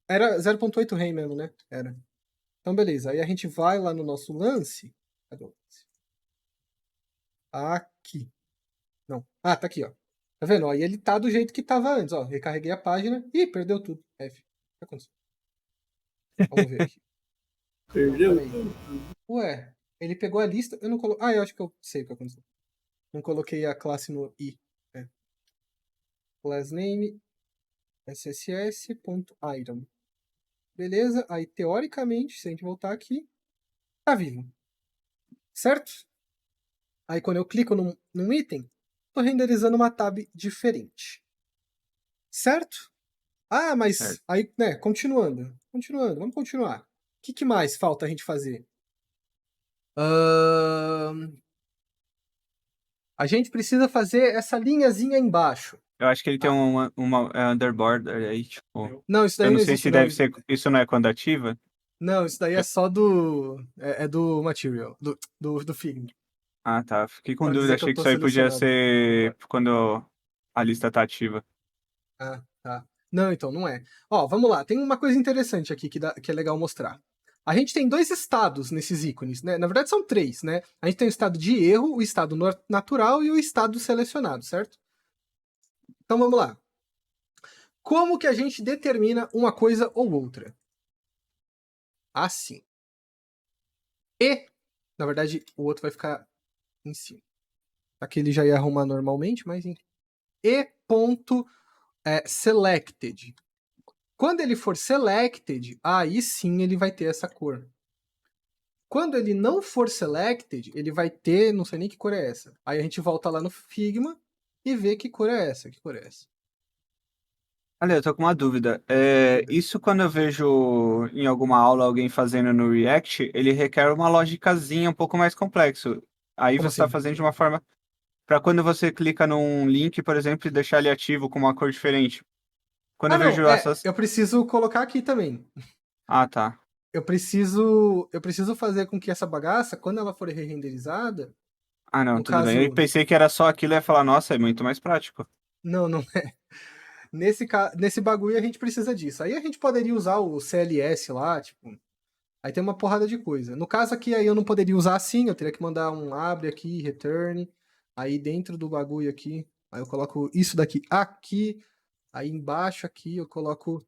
Era 0.8 rem mesmo, né? Era. Então, beleza. Aí a gente vai lá no nosso lance. Cadê o lance? Aqui. Não. Tá aqui, ó. Tá vendo? Aí ele tá do jeito que tava antes, ó. Recarreguei a página. Ih, perdeu tudo. F. O que aconteceu? Vamos ver aqui. Perdeu? Ué, ele pegou a lista. Eu não coloquei. Eu acho que eu sei o que aconteceu. Não coloquei a classe no I. Class name sss.item. Beleza? Aí, teoricamente, se a gente voltar aqui, tá vivo. Certo? Aí, quando eu clico num item, tô renderizando uma tab diferente. Certo? Mas Certo. aí, né, continuando, vamos continuar. O que mais falta a gente fazer? A gente precisa fazer essa linhazinha embaixo. Eu acho que ele tem uma underboard aí, tipo. Não, isso daí Eu não não sei existe. se deve ser. Isso não é quando ativa? Não, isso daí é só do. É do material, do Figma. Ah, tá. Fiquei com Pra dúvida. dizer que eu Achei que tô isso aí podia selecionado. ser quando a lista tá ativa. Tá. Não, então, não é. Ó, vamos lá. Tem uma coisa interessante aqui que é legal mostrar. A gente tem 2 estados nesses ícones, né? Na verdade, são 3, né? A gente tem o estado de erro, o estado natural e o estado selecionado, certo? Então, vamos lá. Como que a gente determina uma coisa ou outra? Assim. Na verdade, o outro vai ficar em cima. Aqui ele já ia arrumar normalmente, mas enfim. Selected. Quando ele for selected, aí sim ele vai ter essa cor. Quando ele não for selected, ele vai ter, não sei nem que cor é essa. Aí a gente volta lá no Figma e vê que cor é essa, Olha, eu tô com uma dúvida. Isso quando eu vejo em alguma aula alguém fazendo no React, ele requer uma logicazinha um pouco mais complexo. Aí Como você está assim? fazendo de uma forma para quando você clica num link, por exemplo, e deixar ele ativo com uma cor diferente. Quando eu Não, vejo essas. eu preciso colocar aqui também. Ah, tá. Eu preciso fazer com que essa bagaça, quando ela for re-renderizada, Ah, não, no tudo bem. Eu caso... pensei que era só aquilo e ia falar, nossa, é muito mais prático. Não é. Nesse bagulho a gente precisa disso. Aí a gente poderia usar o CLS lá, tipo... Aí tem uma porrada de coisa. No caso aqui, aí eu não poderia usar assim, eu teria que mandar um abre aqui, return. Aí dentro do bagulho aqui, aí eu coloco isso daqui aqui. Aí embaixo aqui eu coloco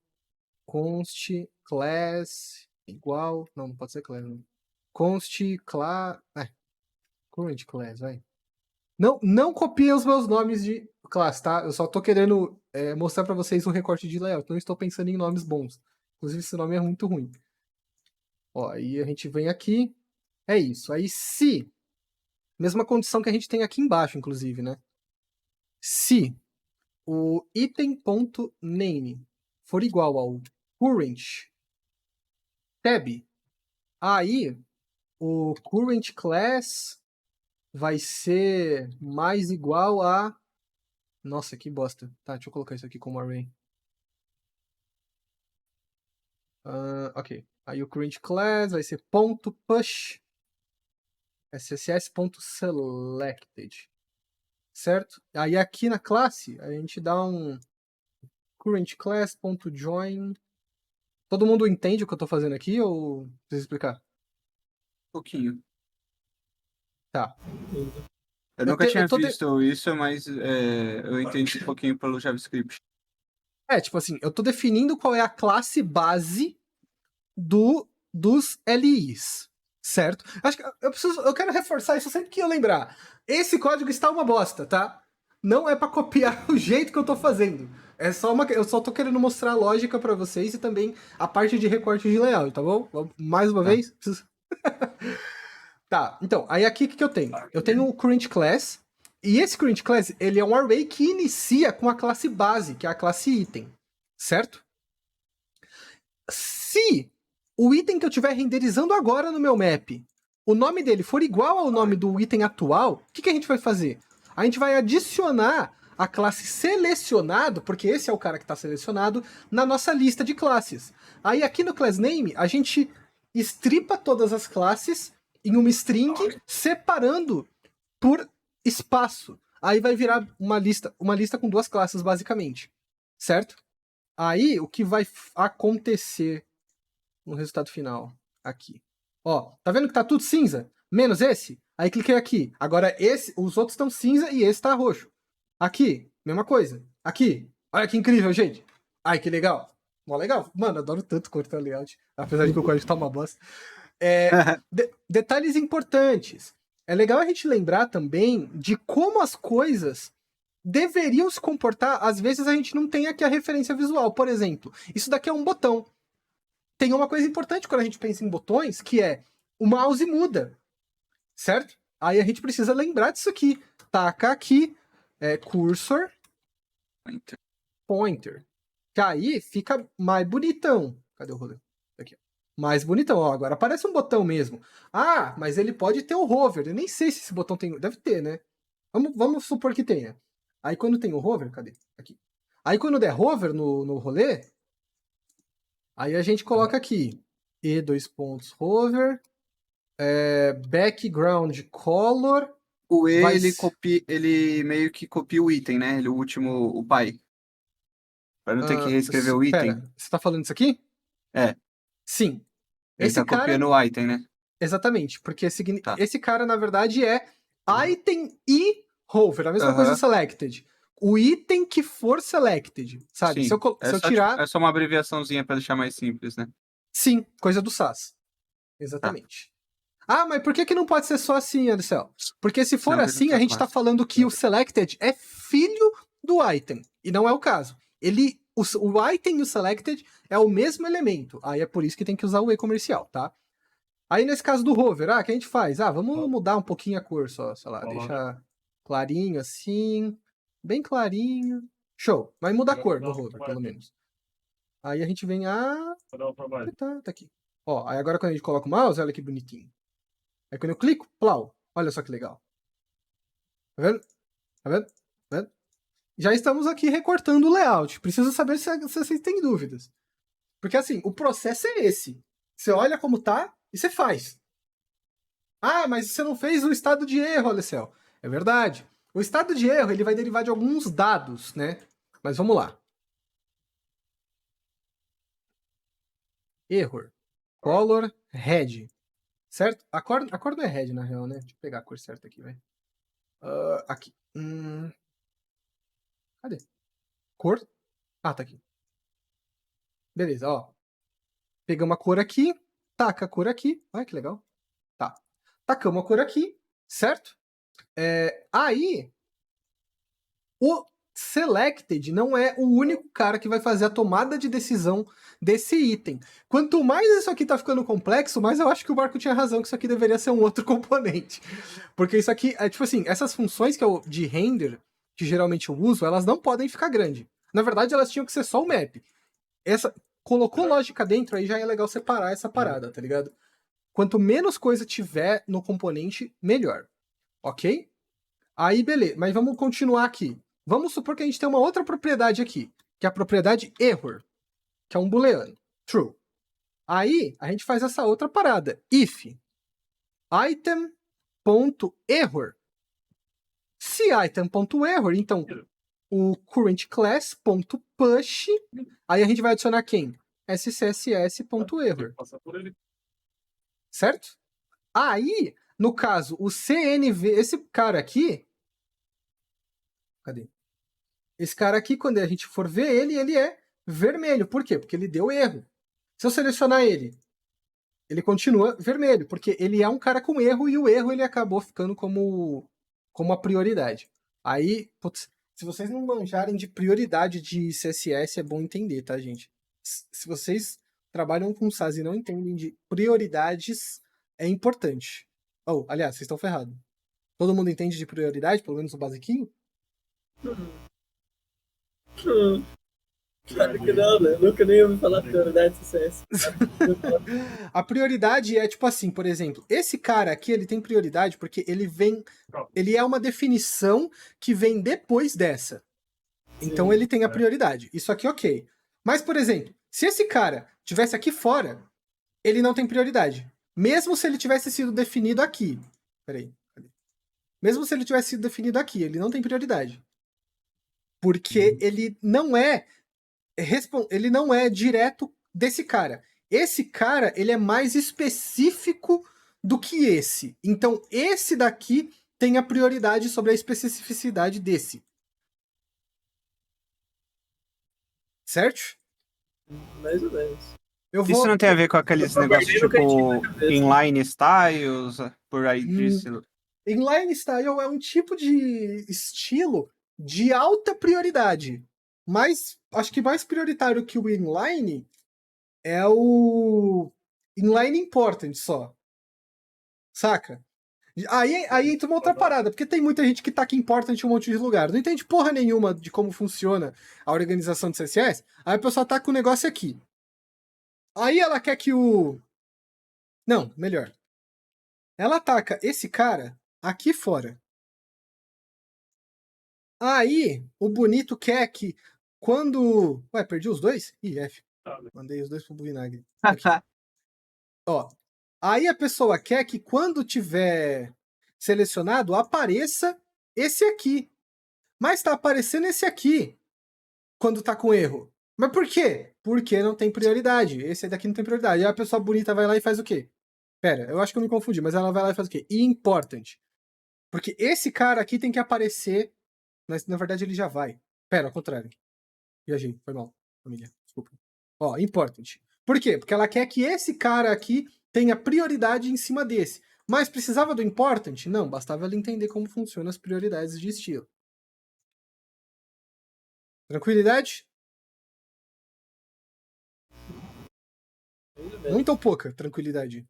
const class igual... Não pode ser class, não. Const class... current class, vai. Não copiem os meus nomes de classe, tá? Eu só tô querendo mostrar pra vocês um recorte de layout. Não estou pensando em nomes bons. Inclusive, esse nome é muito ruim. Ó, aí a gente vem aqui. É isso. Aí se... Mesma condição que a gente tem aqui embaixo, inclusive, né? Se o item.name for igual ao current tab, aí o current class vai ser mais igual a... Nossa, que bosta. Tá, deixa eu colocar isso aqui como array. Ok. Aí o current class vai ser .push sss.selected. Certo? Aí aqui na classe, a gente dá um current class.join. Todo mundo entende o que eu tô fazendo aqui ou preciso explicar? Um pouquinho. Tá. Eu nunca tinha visto isso, mas eu entendi um pouquinho pelo JavaScript. Tipo assim, eu tô definindo qual é a classe base dos LIs, certo? Acho que eu quero reforçar isso sempre que eu lembrar. Esse código está uma bosta, tá? Não é pra copiar o jeito que eu tô fazendo. Eu só tô querendo mostrar a lógica pra vocês e também a parte de recorte de layout, tá bom? Mais uma vez? Tá, então, aí aqui o que eu tenho? Eu tenho o current class, e esse current class, ele é um array que inicia com a classe base, que é a classe item, certo? Se o item que eu estiver renderizando agora no meu map, o nome dele for igual ao nome do item atual, o que a gente vai fazer? A gente vai adicionar a classe selecionado, porque esse é o cara que está selecionado, na nossa lista de classes. Aí aqui no class name, a gente estripa todas as classes em uma string, separando por espaço. Aí vai virar uma lista com 2 classes, basicamente. Certo? Aí, o que vai acontecer no resultado final? Aqui. Ó, tá vendo que tá tudo cinza? Menos esse? Aí cliquei aqui. Agora os outros estão cinza e esse tá roxo. Aqui, mesma coisa. Aqui, olha que incrível, gente. Ai, que legal. Mó legal. Mano, adoro tanto cortar layout. Apesar de que o código tá uma bosta. Detalhes importantes. É legal a gente lembrar também de como as coisas deveriam se comportar. Às vezes a gente não tem aqui a referência visual. Por exemplo, isso daqui é um botão. Tem uma coisa importante quando a gente pensa em botões, que é o mouse muda. Certo? Aí a gente precisa lembrar disso aqui. Taca aqui, cursor, pointer. Que aí fica mais bonitão. Cadê o rolê? Aqui, ó. Mais bonitão. Ó, agora aparece um botão mesmo. Ah, mas ele pode ter o hover. Eu nem sei se esse botão tem... Deve ter, né? Vamos supor que tenha. Aí quando tem o hover, cadê? Aqui. Aí quando der hover no rolê, aí a gente coloca aqui hover, background color. O E, Vai ele, ser- ele meio que copia o item, né? Ele, o último, o pai. Pra não ter que reescrever o item. Pera, você tá falando isso aqui? É. Sim. Ele Esse tá cara... copiando o item, né? Exatamente, porque Tá. esse cara, na verdade, é item e hover, a mesma coisa do selected. O item que for selected, sabe? Sim. Se eu Só, tirar... é só uma abreviaçãozinha pra deixar mais simples, né? Sim, coisa do SAS. Exatamente. Ah, mas por que não pode ser só assim, Adicel? Porque se for Senão assim, vira a gente tá classe. falando que o selected é filho do item, e não é o caso. O item e o selected é o mesmo elemento, aí é por isso que tem que usar o E comercial, tá? Aí nesse caso do hover, o que a gente faz? Vamos mudar um pouquinho a cor só, sei lá, deixar clarinho assim, bem clarinho. Show, mas muda a cor do hover, pelo menos. Aí a gente vem, tá aqui. Ó, aí agora quando a gente coloca o mouse, olha que bonitinho. Aí quando eu clico, plau, olha só que legal. Tá vendo? Tá vendo? Tá vendo? Já estamos aqui recortando o layout. Preciso saber se vocês têm dúvidas. Porque assim, o processo é esse. Você olha como tá e você faz. Ah, mas você não fez o estado de erro, Alecel. É verdade. O estado de erro ele vai derivar de alguns dados, né? Mas vamos lá. Error. Color red. Certo? A cor não é red, na real, né? Deixa eu pegar a cor certa aqui, velho. Aqui. Cadê? Cor? Ah, tá aqui. Beleza, ó. Pegamos a cor aqui. Taca a cor aqui. Olha que legal. Tá. Tacamos a cor aqui. Certo? Aí, o selected não é o único cara que vai fazer a tomada de decisão desse item. Quanto mais isso aqui tá ficando complexo, mais eu acho que o Marco tinha razão que isso aqui deveria ser um outro componente. Porque isso aqui, tipo assim, essas funções que eu, de render, que geralmente eu uso, elas não podem ficar grandes. Na verdade, elas tinham que ser só o map. Colocou lógica dentro, aí já é legal separar essa parada, tá ligado? Quanto menos coisa tiver no componente, melhor. Ok? Aí, beleza. Mas vamos continuar aqui. Vamos supor que a gente tem uma outra propriedade aqui, que é a propriedade error, que é um booleano. True. Aí, a gente faz essa outra parada. If item.error. Se item.error, então, o current class.push, aí a gente vai adicionar quem? SCSS.error. Certo? Aí, no caso, o CNV, esse cara aqui, cadê? Esse cara aqui, quando a gente for ver ele é vermelho. Por quê? Porque ele deu erro. Se eu selecionar ele continua vermelho, porque ele é um cara com erro e o erro ele acabou ficando como a prioridade. Aí, putz, Se vocês não manjarem de prioridade de CSS, é bom entender, tá, gente? Se vocês trabalham com SAS e não entendem de prioridades, é importante. Oh, aliás, vocês estão ferrados. Todo mundo entende de prioridade, pelo menos o basiquinho? Claro que não, né? Nunca nem ouvi falar prioridade de CSS. A prioridade é tipo assim, por exemplo, esse cara aqui, ele tem prioridade porque ele é uma definição que vem depois dessa. Então ele tem a prioridade. Isso aqui, ok. Mas, por exemplo, se esse cara tivesse aqui fora, ele não tem prioridade. Mesmo se ele tivesse sido definido aqui. Peraí. Cadê? Mesmo se ele tivesse sido definido aqui, ele não tem prioridade. Porque ele não é direto desse cara. Esse cara, ele é mais específico do que esse. Então, esse daqui tem a prioridade sobre a especificidade desse. Certo? Mais ou menos. Eu vou... Isso não tem a ver com aqueles Eu negócios guardei no cantinho tipo da cabeça. inline styles, por aí disso. Inline Style é um tipo de estilo de alta prioridade. Mas acho que mais prioritário que o inline é o inline important só. Saca? Aí entra uma outra parada, porque tem muita gente que taca important em um monte de lugar. Não entende porra nenhuma de como funciona a organização do CSS. Aí a pessoa taca o negócio aqui. Aí ela quer que o... Não, melhor. Ela ataca esse cara aqui fora. Aí, o bonito quer que quando... Ué, perdi os dois? Ih, F. Mandei os dois pro vinagre. Aqui. Ó. Aí a pessoa quer que quando tiver selecionado, apareça esse aqui. Mas tá aparecendo esse aqui quando tá com erro. Mas por quê? Porque não tem prioridade. Esse daqui não tem prioridade. Aí a pessoa bonita vai lá e faz o quê? Pera, eu acho que eu me confundi, mas ela vai lá e faz o quê? Important. Porque esse cara aqui tem que aparecer, mas na verdade ele já vai. Pera, ao contrário. Viajei, foi mal, família. Desculpa. Ó, important. Por quê? Porque ela quer que esse cara aqui tenha prioridade em cima desse. Mas precisava do important? Não, bastava ela entender como funcionam as prioridades de estilo. Tranquilidade? Muito ou pouca tranquilidade?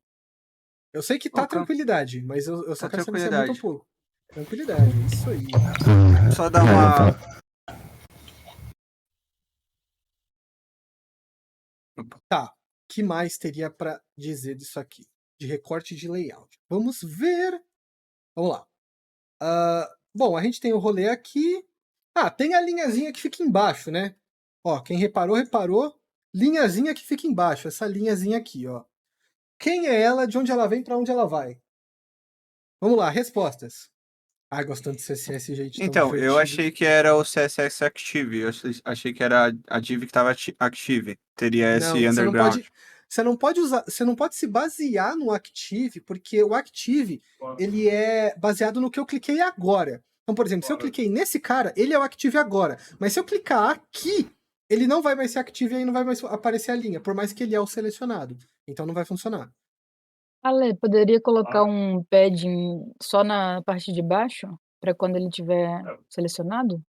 Eu sei que tá Pouca. tranquilidade, mas eu só Tá quero saber se é muito ou tranquilidade. pouco. Tranquilidade, isso aí. Só dar uma. Tá, o que mais teria pra dizer disso aqui? De recorte de layout. Vamos ver. Vamos lá. Bom, a gente tem o rolê aqui. Ah, tem a linhazinha que fica embaixo, né? Ó, quem reparou, reparou. Linhazinha que fica embaixo, essa linhazinha aqui, ó. Quem é ela, de onde ela vem, pra onde ela vai? Vamos lá, respostas. Ah, gostando de CSS, gente. Então, eu achei que era o CSS Active. Eu achei que era a div que estava active. Teria esse underground. Você não pode se basear no Active, porque o Active, ele é baseado no que eu cliquei agora. Então, por exemplo, se eu cliquei nesse cara, ele é o Active agora. Mas se eu clicar aqui, ele não vai mais ser Active e aí não vai mais aparecer a linha, por mais que ele é o selecionado. Então não vai funcionar. Ale, poderia colocar um padding só na parte de baixo? Para quando ele tiver selecionado?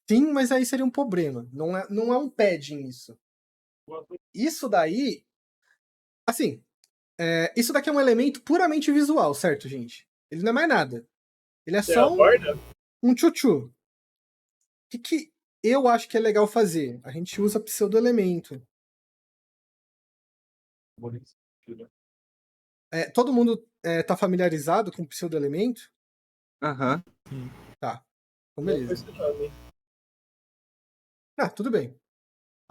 Sim, mas aí seria um problema. Não é um padding isso. Isso daí... Assim, isso daqui é um elemento puramente visual, certo, gente? Ele não é mais nada. Ele é só um tchutchu. O que eu acho que é legal fazer? A gente usa pseudo-elemento. Todo mundo tá familiarizado com pseudo-elemento? Aham. Tá. Então, beleza. Ah, tudo bem.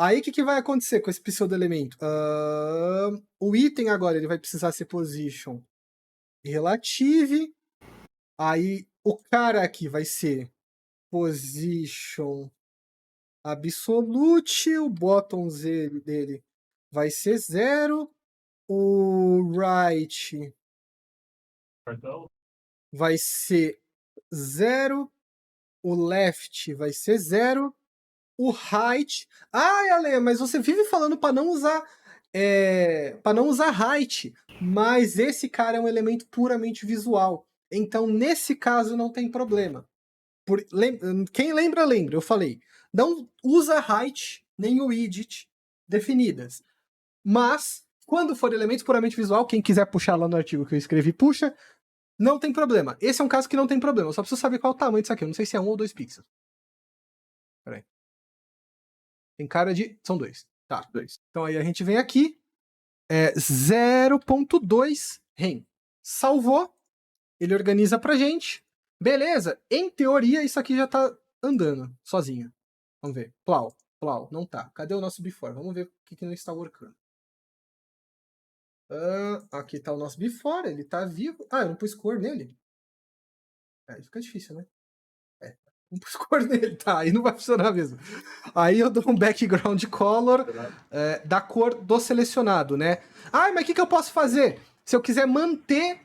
Aí, o que vai acontecer com esse pseudo-elemento? O item agora, ele vai precisar ser position relative. Aí, o cara aqui vai ser position absolute. O bottom dele vai ser 0. O right vai ser 0. O left vai ser 0. O height... Ah, Ale, mas você vive falando para não usar height. Mas esse cara é um elemento puramente visual. Então, nesse caso, não tem problema. Quem lembra, lembra. Eu falei, não usa height nem o widget definidas. Mas, quando for elemento puramente visual, quem quiser puxar lá no artigo que eu escrevi, puxa, não tem problema. Esse é um caso que não tem problema. Eu só preciso saber qual é o tamanho disso aqui. Eu não sei se é 1 ou 2 pixels. Peraí. Tem cara de... São 2. Tá. 2. Então aí a gente vem aqui. 0.2 rem. Salvou. Ele organiza pra gente. Beleza. Em teoria, isso aqui já tá andando sozinho. Vamos ver. Plau. Não tá. Cadê o nosso before? Vamos ver o que não está workando. Aqui tá o nosso before. Ele tá vivo. Eu não pus cor nele. Aí fica difícil, né? Não pus cor nele. Tá, aí não vai funcionar mesmo. Aí eu dou um background color da cor do selecionado, né? Mas o que eu posso fazer? Se eu quiser manter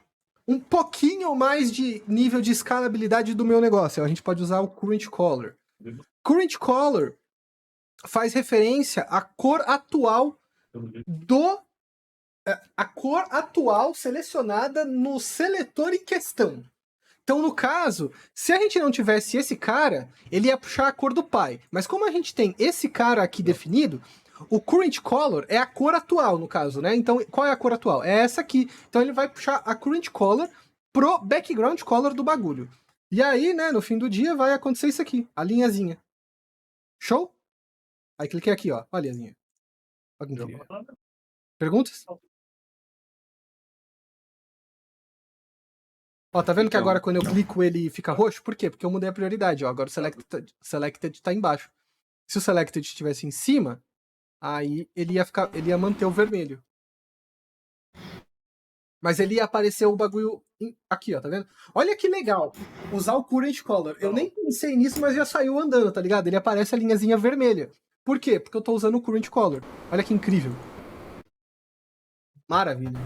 um pouquinho mais de nível de escalabilidade do meu negócio, a gente pode usar o current color. Current color faz referência à cor atual a cor atual selecionada no seletor em questão. Então, no caso, se a gente não tivesse esse cara, ele ia puxar a cor do pai. Mas como a gente tem esse cara aqui definido, o current color é a cor atual, no caso, né? Então, qual é a cor atual? É essa aqui. Então, ele vai puxar a current color pro background color do bagulho. E aí, né, no fim do dia, vai acontecer isso aqui, a linhazinha. Show? Aí, cliquei aqui, ó. Olha a linhazinha. Olha que incrível. Perguntas? Ó, tá vendo que agora quando eu clico ele fica roxo? Por quê? Porque eu mudei a prioridade, ó. Agora o selected tá embaixo. Se o selected estivesse em cima, aí ele ia manter o vermelho. Mas ele ia aparecer o bagulho aqui, ó, tá vendo? Olha que legal usar o current color. Eu nem pensei nisso, mas já saiu andando, tá ligado? Ele aparece a linhazinha vermelha. Por quê? Porque eu tô usando o current color. Olha que incrível. Maravilha.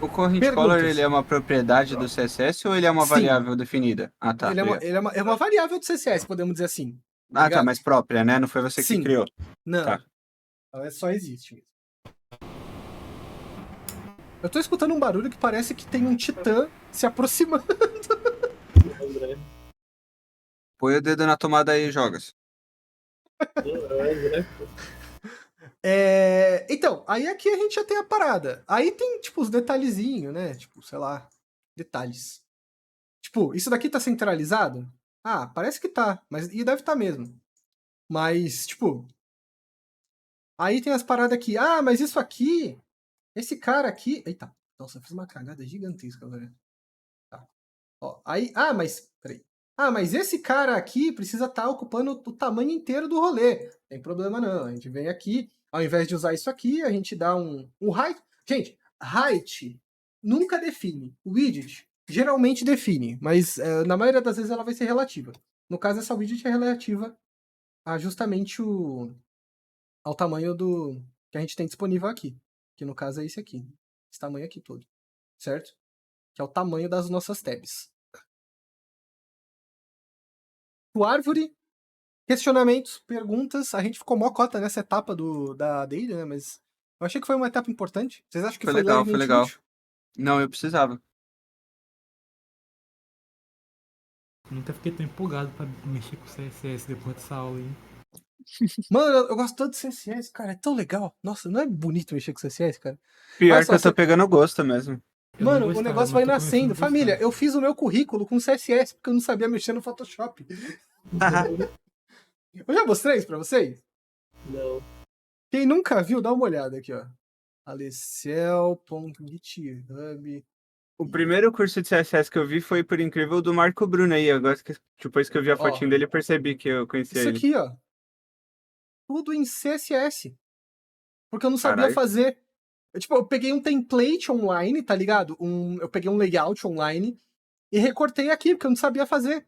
O current Perguntas. color, ele é uma propriedade do CSS ou ele é uma Sim. variável definida? Ah, tá. Ele é uma variável do CSS, podemos dizer assim. Tá, ligado? mas própria, né? Não foi você Sim. que criou. Não. Tá. Ela só existe. Eu tô escutando um barulho que parece que tem um titã se aproximando. André. Põe o dedo na tomada aí e jogas. André. Então, aí aqui a gente já tem a parada. Aí tem, tipo, os detalhezinhos, né? Tipo, sei lá, detalhes. Tipo, isso daqui tá centralizado? Parece que tá, mas e deve tá mesmo. Mas, tipo, aí tem as paradas aqui. Mas isso aqui, esse cara aqui... Eita, nossa, eu fiz uma cagada gigantesca agora. Tá. Ó, aí, peraí. Mas esse cara aqui precisa estar ocupando o tamanho inteiro do rolê. Não tem problema não. A gente vem aqui, ao invés de usar isso aqui, a gente dá um height. Gente, height nunca define. O widget geralmente define, mas na maioria das vezes ela vai ser relativa. No caso, essa widget é relativa a justamente ao tamanho do que a gente tem disponível aqui. Que no caso é esse aqui. Esse tamanho aqui todo. Certo? Que é o tamanho das nossas tabs. O árvore, questionamentos, perguntas. A gente ficou mó cota nessa etapa da daily, né? Mas eu achei que foi uma etapa importante. Vocês acham que foi legal, levemente foi legal. útil? Não, eu precisava. Nunca fiquei tão empolgado pra mexer com CSS depois dessa aula, hein? Mano, eu gosto tanto de CSS, cara. É tão legal. Nossa, não é bonito mexer com CSS, cara? Pior Olha que eu só, tô pegando gosto mesmo. Eu não Mano, o gostava, negócio mas vai tô começando a nascendo. gostar. Família, eu fiz o meu currículo com CSS porque eu não sabia mexer no Photoshop. Eu já mostrei isso pra vocês? Não. Quem nunca viu, dá uma olhada aqui, ó. Alecel.github. O primeiro curso de CSS que eu vi foi, por incrível, do Marco Bruno aí. Agora, depois que eu vi a fotinho dele, eu percebi que eu conhecia Isso ele. aqui, ó. Tudo em CSS. Porque eu não sabia Caralho. fazer. Eu peguei um template online, tá ligado? Eu peguei um layout online e recortei aqui, porque eu não sabia fazer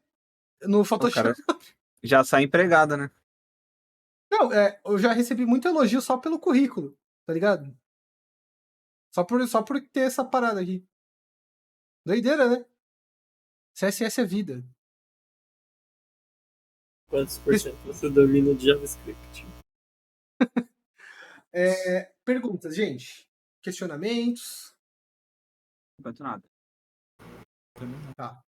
no Photoshop. cara já sai empregado, né? Não, eu já recebi muito elogio só pelo currículo, tá ligado? Só por ter essa parada aqui. Doideira, né? CSS é vida. Quantos por cento você domina de JavaScript? Perguntas, gente. Questionamentos. Enquanto nada. Tá.